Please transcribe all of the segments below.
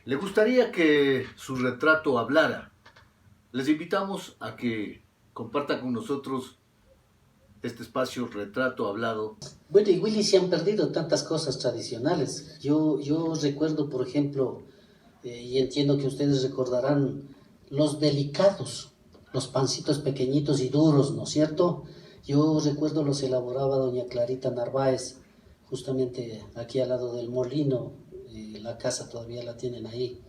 Le gustaría que su retrato hablara. Les invitamos a que compartan con nosotros este espacio Retrato Hablado. Bueno, y Willy, se han perdido tantas cosas tradicionales. Yo recuerdo, por ejemplo, y entiendo que ustedes recordarán los delicados, los pancitos pequeñitos y duros, ¿no es cierto? Yo recuerdo los elaboraba doña Clarita Narváez, justamente aquí al lado del molino, la casa todavía la tienen ahí.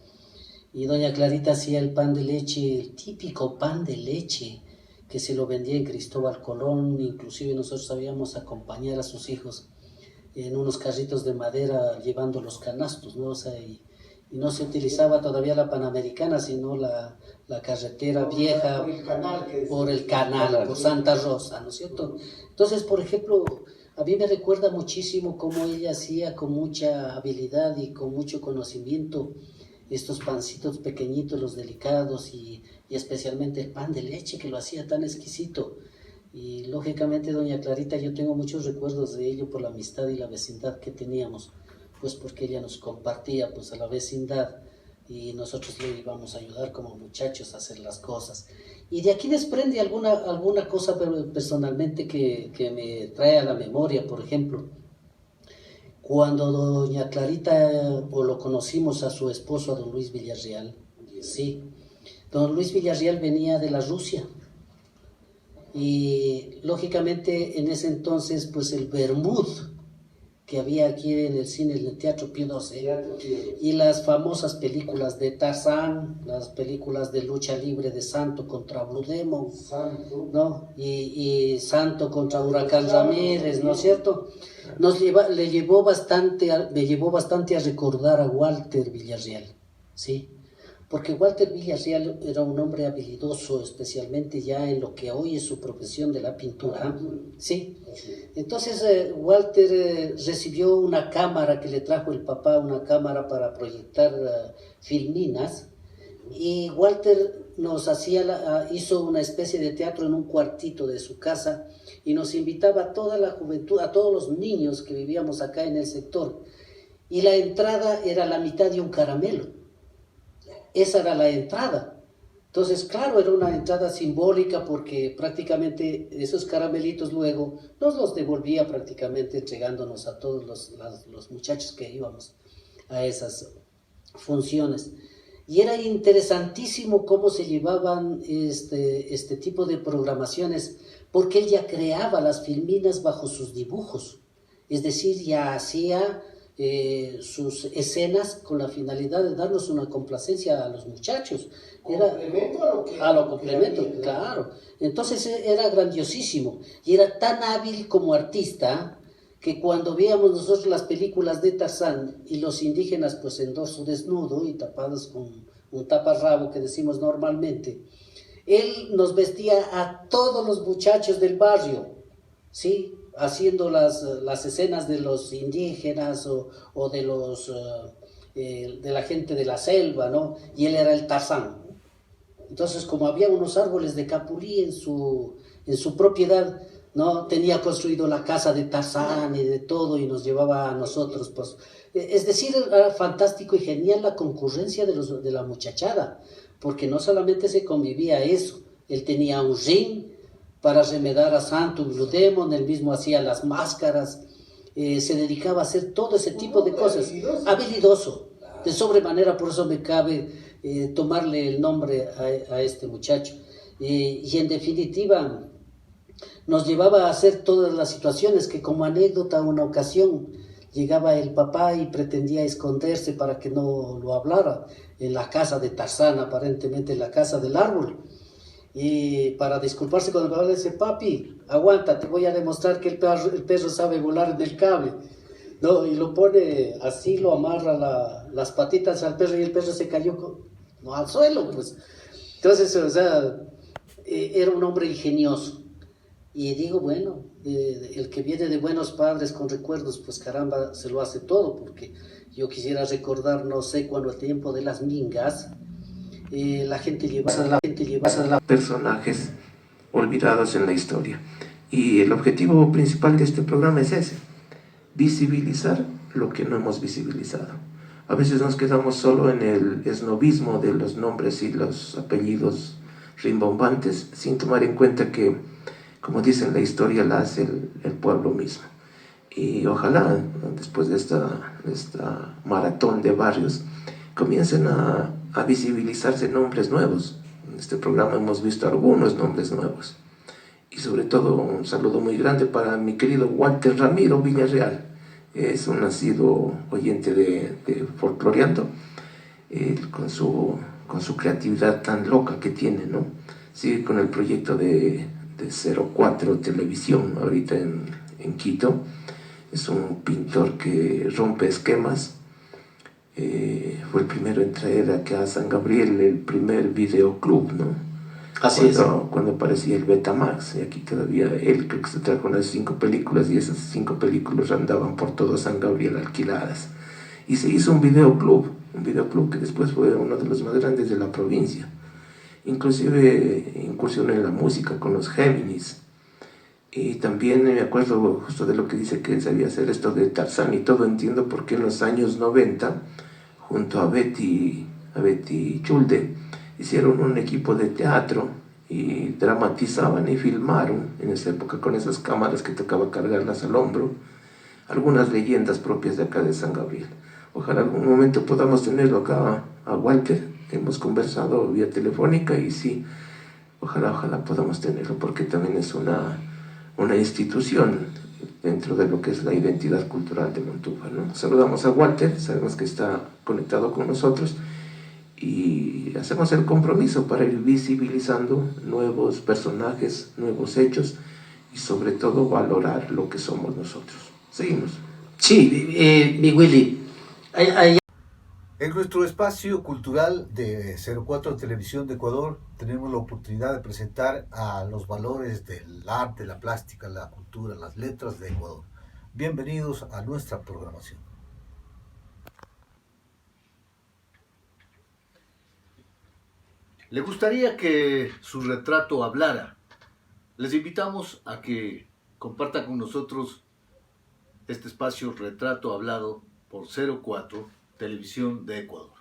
Y doña Clarita hacía el pan de leche, el típico pan de leche, que se lo vendía en Cristóbal Colón. Inclusive nosotros sabíamos acompañar a sus hijos en unos carritos de madera llevando los canastos, ¿no? O sea, y no se utilizaba todavía la Panamericana, sino la carretera vieja por el canal, por Santa Rosa, ¿no es cierto? Entonces, por ejemplo, a mí me recuerda muchísimo cómo ella hacía con mucha habilidad y con mucho conocimiento estos pancitos pequeñitos, los delicados, y especialmente el pan de leche, que lo hacía tan exquisito. Y lógicamente doña Clarita, yo tengo muchos recuerdos de ello por la amistad y la vecindad que teníamos, pues porque ella nos compartía pues a la vecindad y nosotros le íbamos a ayudar como muchachos a hacer las cosas. Y de aquí desprende alguna cosa personalmente que me trae a la memoria. Por ejemplo, cuando doña Clarita, o lo conocimos a su esposo, a don Luis Villarreal, sí, don Luis Villarreal venía de la Rusia, y lógicamente en ese entonces pues el Bermud que había aquí en el cine, en el Teatro Pío XII, y las famosas películas de Tarzán, las películas de lucha libre de Santo contra Blue Demon, ¿no? Y Santo contra Huracán Ramírez, ¿no es cierto? Me llevó bastante a recordar a Walter Villarreal, ¿sí? Porque Walter Villarreal era un hombre habilidoso, especialmente ya en lo que hoy es su profesión de la pintura, ¿sí? Entonces Walter recibió una cámara que le trajo el papá, una cámara para proyectar filminas, y Walter hizo una especie de teatro en un cuartito de su casa y nos invitaba a toda la juventud, a todos los niños que vivíamos acá en el sector, y la entrada era la mitad de un caramelo. Esa era la entrada. Entonces, claro, era una entrada simbólica porque prácticamente esos caramelitos luego nos los devolvía prácticamente entregándonos a todos los muchachos que íbamos a esas funciones. Y era interesantísimo cómo se llevaban este tipo de programaciones, porque él ya creaba las filminas bajo sus dibujos. Es decir, ya hacía sus escenas con la finalidad de darnos una complacencia a los muchachos. A lo complemento, claro. Entonces era grandiosísimo y era tan hábil como artista que cuando veíamos nosotros las películas de Tarzán y los indígenas pues en dorso desnudo y tapados con un taparrabo que decimos normalmente, él nos vestía a todos los muchachos del barrio, ¿sí? Haciendo las escenas de los indígenas o de de la gente de la selva, ¿no? Y él era el Tarzán. Entonces, como había unos árboles de capulí en su propiedad, ¿no? Tenía construido la casa de Tarzán y de todo, y nos llevaba a nosotros, pues. Es decir, era fantástico y genial la concurrencia de la muchachada, porque no solamente se convivía eso, él tenía un ring para remedar a Santo Blue Demon, él mismo hacía las máscaras, se dedicaba a hacer todo ese tipo de cosas. Habilidoso, de sobremanera, por eso me cabe tomarle el nombre a este muchacho. Y en definitiva, nos llevaba a hacer todas las situaciones que, como anécdota, una ocasión llegaba el papá y pretendía esconderse para que no lo hablara en la casa de Tarzán, aparentemente en la casa del árbol. Y para disculparse con el papá le dice: papi, aguanta, te voy a demostrar que el perro sabe volar en el cable, ¿no? Y lo pone así, lo amarra las patitas al perro y el perro se cayó no al suelo, pues. Entonces, o sea, era un hombre ingenioso. Y digo, bueno, el que viene de buenos padres con recuerdos, pues caramba, se lo hace todo, porque yo quisiera recordar, no sé, cuando el tiempo de las mingas, la gente llevaba personajes olvidados en la historia. Y el objetivo principal de este programa es ese: visibilizar lo que no hemos visibilizado. A veces nos quedamos solo en el esnovismo de los nombres y los apellidos rimbombantes, sin tomar en cuenta que, como dicen, la historia la hace el pueblo mismo. Y ojalá, después de esta maratón de barrios, comiencen a visibilizarse nombres nuevos. En este programa hemos visto algunos nombres nuevos. Y sobre todo un saludo muy grande para mi querido Walter Ramiro Villarreal. Es un nacido oyente de Folcloreando, con su creatividad tan loca que tiene, ¿no? Sigue con el proyecto de 04 Televisión, ahorita en Quito. Es un pintor que rompe esquemas. Fue el primero en traer acá a San Gabriel el primer videoclub, ¿no? Así Cuando aparecía el Betamax, y aquí todavía él creo que se trajo unas 5 películas, y esas 5 películas andaban por todo San Gabriel alquiladas. Y se hizo un videoclub que después fue uno de los más grandes de la provincia. Inclusive incursionó en la música con los Géminis. Y también me acuerdo justo de lo que dice que él sabía hacer esto de Tarzán y todo. Entiendo por qué en los años 90, junto a Betty Chulde, hicieron un equipo de teatro y dramatizaban y filmaron en esa época con esas cámaras que tocaba cargarlas al hombro, algunas leyendas propias de acá de San Gabriel. Ojalá algún momento podamos tenerlo acá a Walter. Hemos conversado vía telefónica y sí, ojalá podamos tenerlo, porque también es una institución dentro de lo que es la identidad cultural de Montúfar, ¿no? Saludamos a Walter, sabemos que está conectado con nosotros y hacemos el compromiso para ir visibilizando nuevos personajes, nuevos hechos y sobre todo valorar lo que somos nosotros. Seguimos. Sí, mi Willy. En nuestro espacio cultural de 04 Televisión de Ecuador tenemos la oportunidad de presentar a los valores del arte, la plástica, la cultura, las letras de Ecuador. Bienvenidos a nuestra programación. ¿Le gustaría que su retrato hablara? Les invitamos a que compartan con nosotros este espacio Retrato Hablado por 04 Televisión de Ecuador.